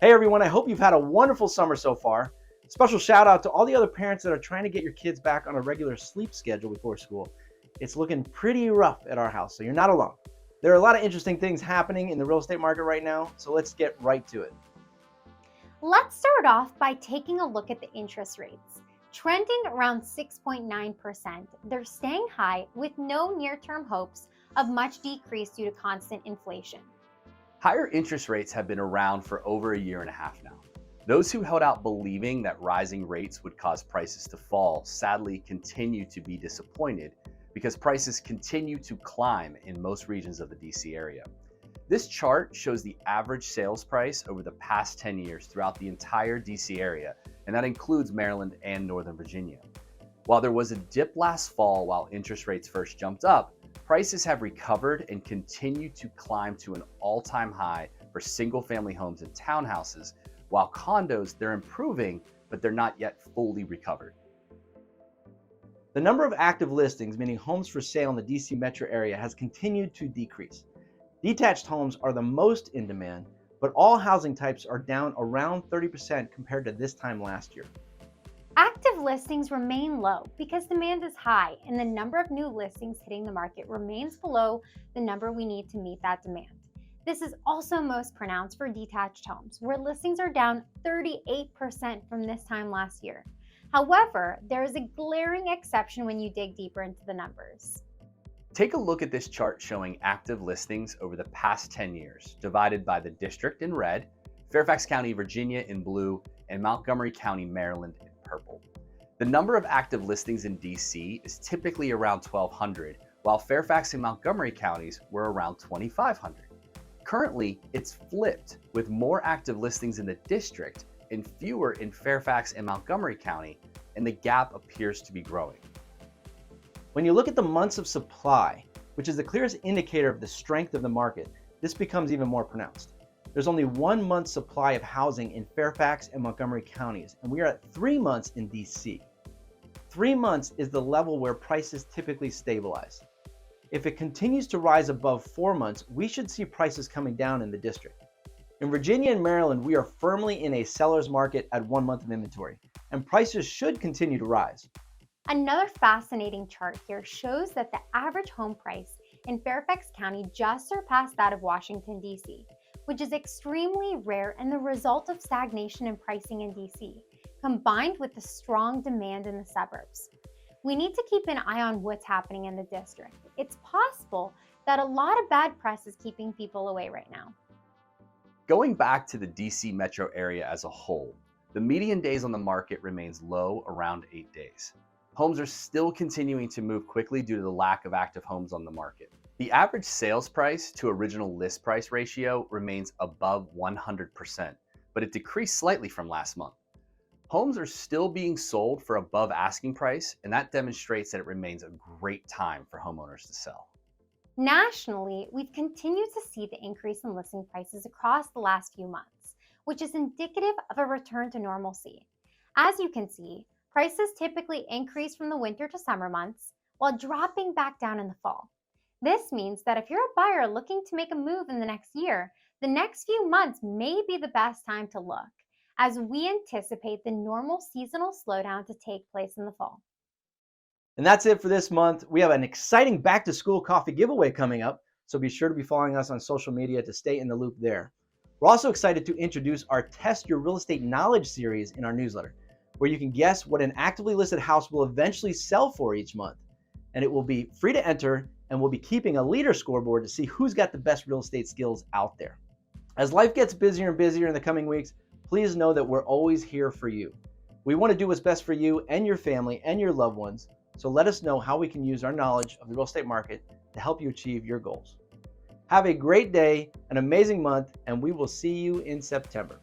Hey everyone, I hope you've had a wonderful summer so far. Special shout out to all the other parents that are trying to get your kids back on a regular sleep schedule before school. It's looking pretty rough at our house, so you're not alone. There are a lot of interesting things happening in the real estate market right now, so let's get right to it. Let's start off by taking a look at the interest rates. Trending around 6.9%, they're staying high with no near-term hopes of much decrease due to constant inflation. Higher interest rates have been around for over a year and a half now. Those who held out believing that rising rates would cause prices to fall sadly continue to be disappointed because prices continue to climb in most regions of the DC area. This chart shows the average sales price over the past 10 years throughout the entire DC area, and that includes Maryland and Northern Virginia. While there was a dip last fall while interest rates first jumped up, prices have recovered and continue to climb to an all-time high for single-family homes and townhouses, while condos, they're improving, but they're not yet fully recovered. The number of active listings, meaning homes for sale in the DC metro area, has continued to decrease. Detached homes are the most in demand, but all housing types are down around 30% compared to this time last year. Active listings remain low because demand is high and the number of new listings hitting the market remains below the number we need to meet that demand. This is also most pronounced for detached homes, where listings are down 38% from this time last year. However, there is a glaring exception when you dig deeper into the numbers. Take a look at this chart showing active listings over the past 10 years, divided by the district in red, Fairfax County, Virginia in blue, and Montgomery County, Maryland in purple. The number of active listings in DC is typically around 1,200, while Fairfax and Montgomery counties were around 2,500. Currently, it's flipped, with more active listings in the district and fewer in Fairfax and Montgomery County, and the gap appears to be growing. When you look at the months of supply, which is the clearest indicator of the strength of the market, this becomes even more pronounced. There's only 1 month's supply of housing in Fairfax and Montgomery counties, and we are at 3 months in DC. 3 months is the level where prices typically stabilize. If it continues to rise above 4 months, we should see prices coming down in the district. In Virginia and Maryland, we are firmly in a seller's market at 1 month of inventory, and prices should continue to rise. Another fascinating chart here shows that the average home price in Fairfax County just surpassed that of Washington, D.C., which is extremely rare and the result of stagnation in pricing in D.C., combined with the strong demand in the suburbs. We need to keep an eye on what's happening in the district. It's possible that a lot of bad press is keeping people away right now. Going back to the DC metro area as a whole, the median days on the market remains low, around 8 days. Homes are still continuing to move quickly due to the lack of active homes on the market. The average sales price to original list price ratio remains above 100%, but it decreased slightly from last month. Homes are still being sold for above asking price, and that demonstrates that it remains a great time for homeowners to sell. Nationally, we've continued to see the increase in listing prices across the last few months, which is indicative of a return to normalcy. As you can see, prices typically increase from the winter to summer months, while dropping back down in the fall. This means that if you're a buyer looking to make a move in the next year, the next few months may be the best time to look, as we anticipate the normal seasonal slowdown to take place in the fall. And that's it for this month. We have an exciting back to school coffee giveaway coming up, so be sure to be following us on social media to stay in the loop there. We're also excited to introduce our Test Your Real Estate Knowledge series in our newsletter, where you can guess what an actively listed house will eventually sell for each month. And it will be free to enter, and we'll be keeping a leader scoreboard to see who's got the best real estate skills out there. As life gets busier and busier in the coming weeks, please know that we're always here for you. We want to do what's best for you and your family and your loved ones, so let us know how we can use our knowledge of the real estate market to help you achieve your goals. Have a great day, an amazing month, and we will see you in September.